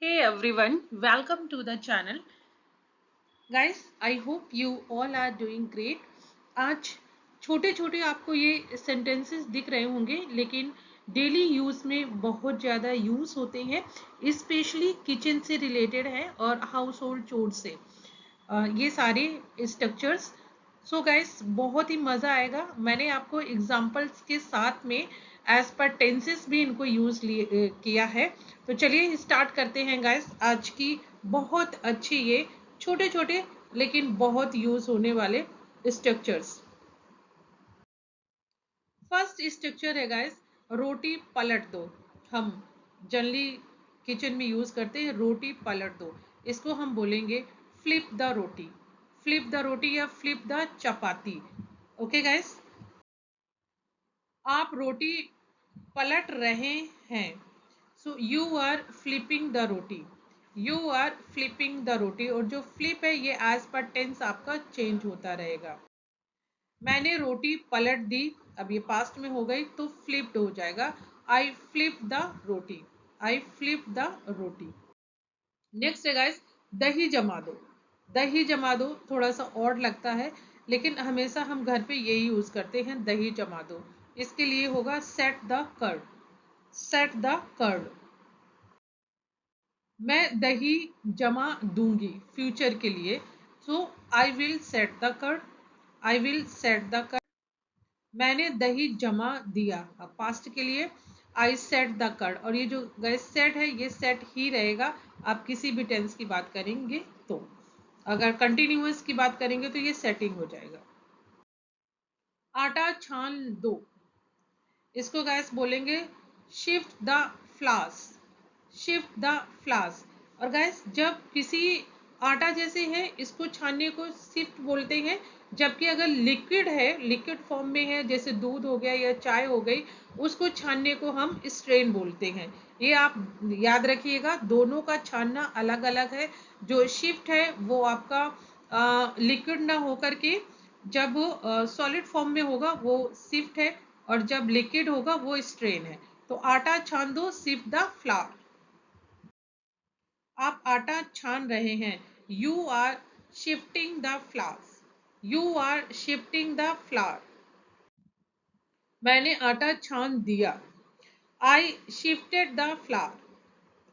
Hey everyone, welcome to the channel. Guys, I hope you all are doing great. आज छोटे छोटे आपको ये सेंटेंसेस दिख रहे होंगे, लेकिन डेली यूज में बहुत ज़्यादा यूज होते हैं, स्पेशली किचन से रिलेटेड है और हाउस होल्ड चोर से ये सारे स्ट्रक्चर्स। सो गाइस, बहुत ही मज़ा आएगा। मैंने आपको एग्जांपल्स के साथ में एज पर टेंसेस भी इनको यूज किया है। तो चलिए स्टार्ट करते हैं गाइस आज की बहुत अच्छी ये छोटे छोटे लेकिन बहुत यूज होने वाले स्ट्रक्चर्स। फर्स्ट स्ट्रक्चर है गाइस, रोटी पलट दो। हम जनरली किचन में यूज करते हैं रोटी पलट दो। इसको हम बोलेंगे flip the roti. Flip the roti या flip the chapati. Okay guys, आप रोटी पलट रहे हैं। So you are flipping the roti. You are flipping the roti. और जो फ्लिप है ये एज पर टेंस आपका चेंज होता रहेगा। मैंने रोटी पलट दी, अब ये पास्ट में हो गई तो फ्लिप्ड हो जाएगा। आई flip the roti. I flip the roti. Next है गाइस, दही जमा दो। दही जमा दो थोड़ा सा और लगता है, लेकिन हमेशा हम घर पे यही यूज करते हैं, दही जमा दो। इसके लिए होगा set the curd. Set the curd. मैं दही जमा दूंगी फ्यूचर के लिए। So I will set the curd. I will set the curd. मैंने दही जमा दिया, अब पास्ट के लिए आई सेट द कर्ड। और ये जो गैस सेट है ये सेट ही रहेगा, आप किसी भी टेंस की बात करेंगे तो। अगर कंटिन्यूअस की बात करेंगे तो ये सेटिंग हो जाएगा। आटा छान दो। इसको गैस बोलेंगे शिफ्ट द फ्लास। शिफ्ट द फ्लास। और गैस जब किसी आटा जैसे है इसको छानने को शिफ्ट बोलते हैं, जबकि अगर लिक्विड है, लिक्विड फॉर्म में है, जैसे दूध हो गया या चाय हो गई, उसको छानने को हम स्ट्रेन बोलते हैं। ये आप याद रखिएगा, दोनों का छानना अलग अलग है। जो शिफ्ट है वो आपका लिक्विड ना होकर के जब सॉलिड फॉर्म में होगा वो शिफ्ट है, और जब लिक्विड होगा वो स्ट्रेन है। तो आटा छान दो, शिफ्ट द फ्लावर। आप आटा छान रहे हैं, you are shifting the flour. You are shifting the flour. मैंने आटा छान दिया, I shifted the flour.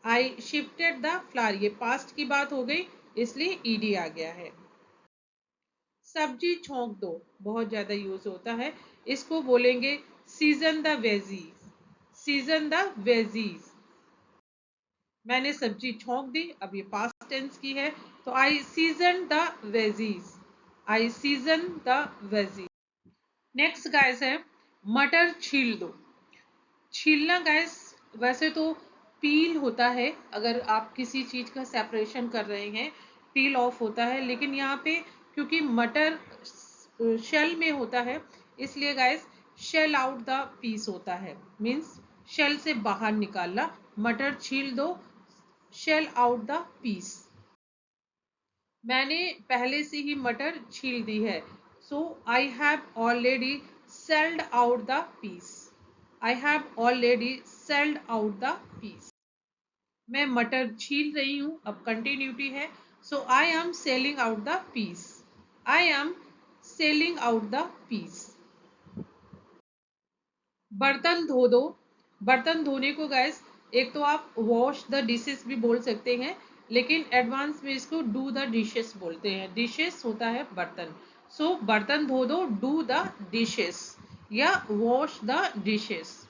I shifted the flour. ये पास्ट की बात हो गई, इसलिए ईडी आ गया है। सब्जी छोंक दो, बहुत ज्यादा यूज होता है। इसको बोलेंगे season the veggies. Season the veggies. मैंने सब्जी छोंक दी, अब ये पास्ट टेंस की है, तो I season the veggies. I season the veggies. Next guys है मटर छील दो। छीलना गाइस वैसे तो पील होता है, अगर आप किसी चीज का सेपरेशन कर रहे हैं पील ऑफ होता है, लेकिन यहाँ पे क्योंकि मटर शेल में होता है, इसलिए guys shell out the peas होता है। मीन्स शेल से बाहर निकालना। मटर छील दो, शेल आउट द पीस। मैंने पहले से ही मटर छील दी है, so I have already shelled out the peas. I have already shelled out the peas. मैं मटर छील रही हूं, अब कंटिन्यूटी है, so I am shelling out the peas. I am shelling out the peas. बर्तन धो दो। बर्तन धोने को गैस एक तो आप वॉश द डिशेस भी बोल सकते हैं, लेकिन एडवांस में इसको डू द डिशेस बोलते हैं। डिशेस होता है बर्तन। सो बर्तन धो दो, डू द डिशेस या वॉश द डिशेस।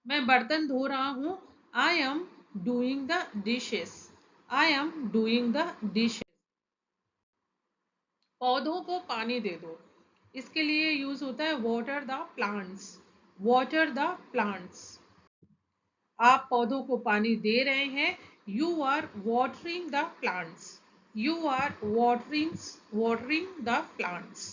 मैं बर्तन धो रहा हूं, I am doing the dishes. I am doing the dishes. पौधों को पानी दे दो। इसके लिए यूज होता है water the plants. Water the plants. आप पौधों को पानी दे रहे हैं, you are watering the plants. You are watering the plants.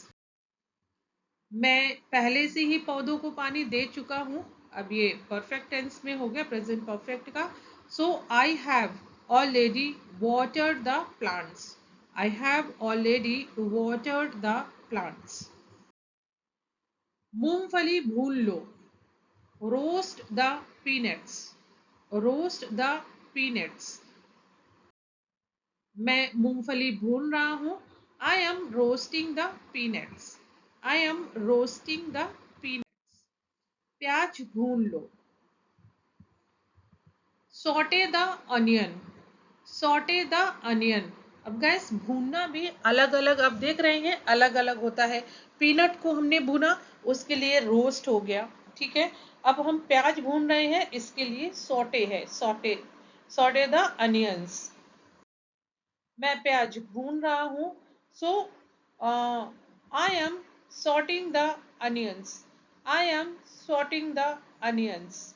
मैं पहले से ही पौधों को पानी दे चुका हूं, अब ये परफेक्ट टेंस में हो गया, प्रेजेंट परफेक्ट का। So I have already watered the plants. I have already watered the plants. मूंगफली भून लो, roast the peanuts. Roast the peanuts. मैं मूंगफली भून रहा हूं। I am roasting the peanuts. I am roasting the peanuts. प्याज भून लो। Saute the onion. Saute the onion. अब गैस भूनना भी अलग अलग, आप देख रहे हैं अलग अलग होता है। पीनट को हमने भुना, उसके लिए रोस्ट हो गया, ठीक है। अब हम प्याज भून रहे हैं, इसके लिए सॉटे है, सॉटे। Saute the onions. मैं प्याज भून रहा हूं। So I am sauteing the onions. I am sauteing the onions.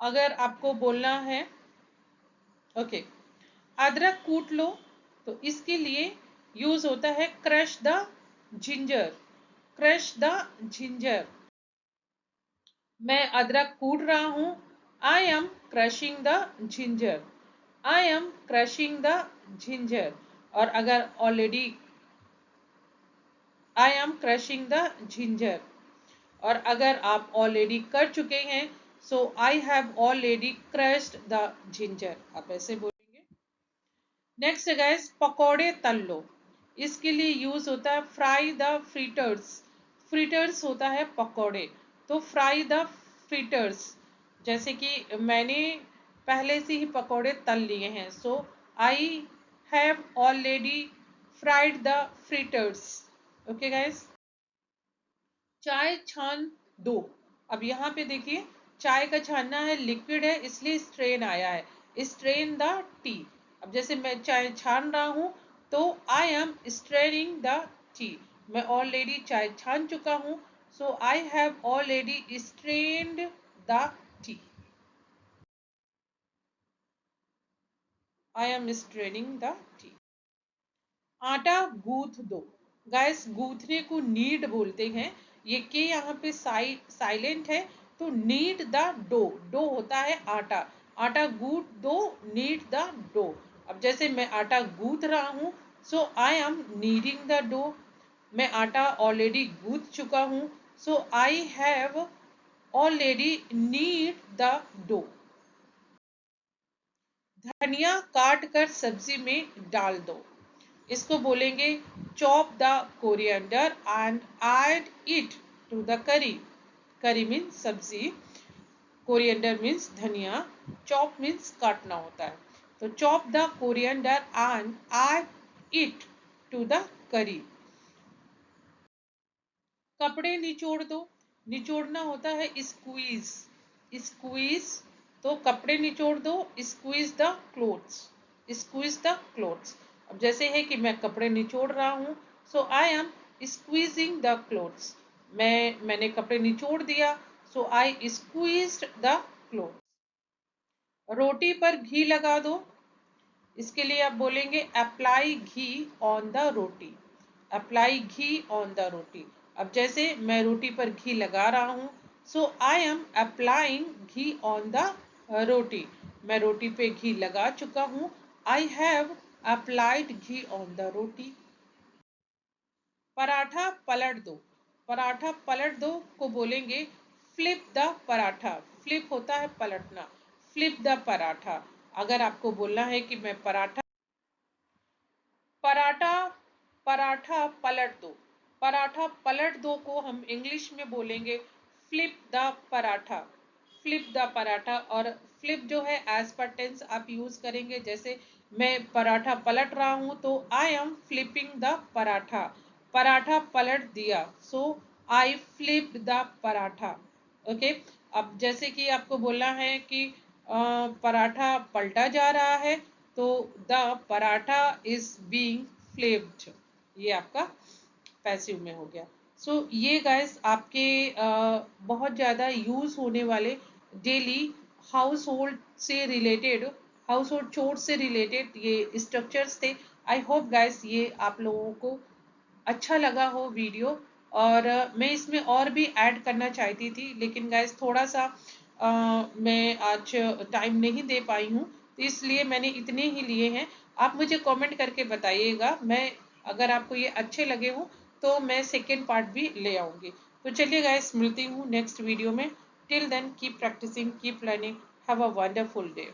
अगर आपको बोलना है ओके अदरक कूट लो, तो इसके लिए यूज होता है crush the ginger. Crush the ginger. मैं अदरक कूट रहा हूं। I am crushing the ginger. I am crushing the ginger. और अगर already I am crushing the ginger, और अगर आप ऑलरेडी कर चुके हैं, so I have already crushed the ginger, आप ऐसे बोलेंगे। नेक्स्ट गाइस, पकौड़े तल लो। इसके लिए यूज होता है फ्राई द फ्रीटर्स। फ्रीटर्स होता है पकौड़े, तो फ्राई द फ्रीटर्स। जैसे कि मैंने पहले से ही पकौड़े तल लिए हैं, so I have already fried the fritters. Okay guys. चाय छान दो। अब यहाँ पे देखिए, चाय का छानना है, लिक्विड है, इसलिए स्ट्रेन आया है, स्ट्रेन द टी। अब जैसे मैं चाय छान रहा हूं, तो I am straining the tea. मैं ऑलरेडी चाय छान चुका हूं, so I have already strained the tea. I am straining the tea. आटा गूंथ दो। गैस गूंथने को नीड बोलते हैं, ये के यहाँ पे साइलेंट है, तो नीड द डो। डो होता है आटा। आटा गूंथ दो, नीड द डो। अब जैसे मैं आटा गूंथ रहा हूं, so I am kneading the dough. मैं आटा ऑलरेडी गूंथ चुका हूं, so I have already knead the dough. धनिया काट कर सब्जी में डाल दो। इसको बोलेंगे chop the coriander and add it to the curry. Curry means सब्जी, कोरिएंडर मीन्स धनिया, चॉप मीन्स काटना होता है। तो chop the coriander and add it to the curry. कपड़े निचोड़ दो। निचोड़ना होता है स्क्वीज। स्क्वीज, तो कपड़े निचोड़ दो, squeeze the clothes. Squeeze the clothes. अब जैसे है कि मैं कपड़े निचोड़ रहा हूं, so I am squeezing the clothes. मैंने कपड़े निचोड़ दिया, so I squeezed the clothes. रोटी पर घी लगा दो। इसके लिए आप बोलेंगे apply ghee on the roti. Apply ghee on the roti. अब जैसे मैं रोटी पर घी लगा रहा हूं, so I am applying ghee on the रोटी। मैं रोटी पे घी लगा चुका हूं। I have applied ghee on the roti. Paratha पलट दो। पराठा पलट दो को बोलेंगे फ्लिप द पराठा। फ्लिप होता है पलटना। Flip the paratha. अगर आपको बोलना है कि मैं पराठा पराठा पराठा पलट दो। पराठा पलट दो को हम इंग्लिश में बोलेंगे flip the paratha. Flip the paratha. और फ्लिप जो है एज पर टेंस आप यूज करेंगे। जैसे मैं पराठा पलट रहा हूं, तो I am flipping the paratha. Paratha पलट दिया, so I flip the paratha. Okay. अब जैसे कि आपको बोलना है कि पराठा पलटा जा रहा है, तो the paratha is being flipped. ये आपका पैसिव में हो गया। सो ये गाइस आपके बहुत ज़्यादा यूज होने वाले डेली हाउस होल्ड से रिलेटेड, हाउस होल्ड चोर से रिलेटेड ये स्ट्रक्चर्स थे। आई होप गाइस ये आप लोगों को अच्छा लगा हो वीडियो। और मैं इसमें और भी ऐड करना चाहती थी, लेकिन गाइस थोड़ा सा मैं आज टाइम नहीं दे पाई हूँ, तो इसलिए मैंने इतने ही लिए हैं। आप मुझे कमेंट करके बताइएगा, मैं अगर आपको ये अच्छे लगे हो तो मैं सेकेंड पार्ट भी ले आऊँगी। तो चलिए गाइस, मिलती हूँ नेक्स्ट वीडियो में। Till then keep practising, keep learning. Have a wonderful day.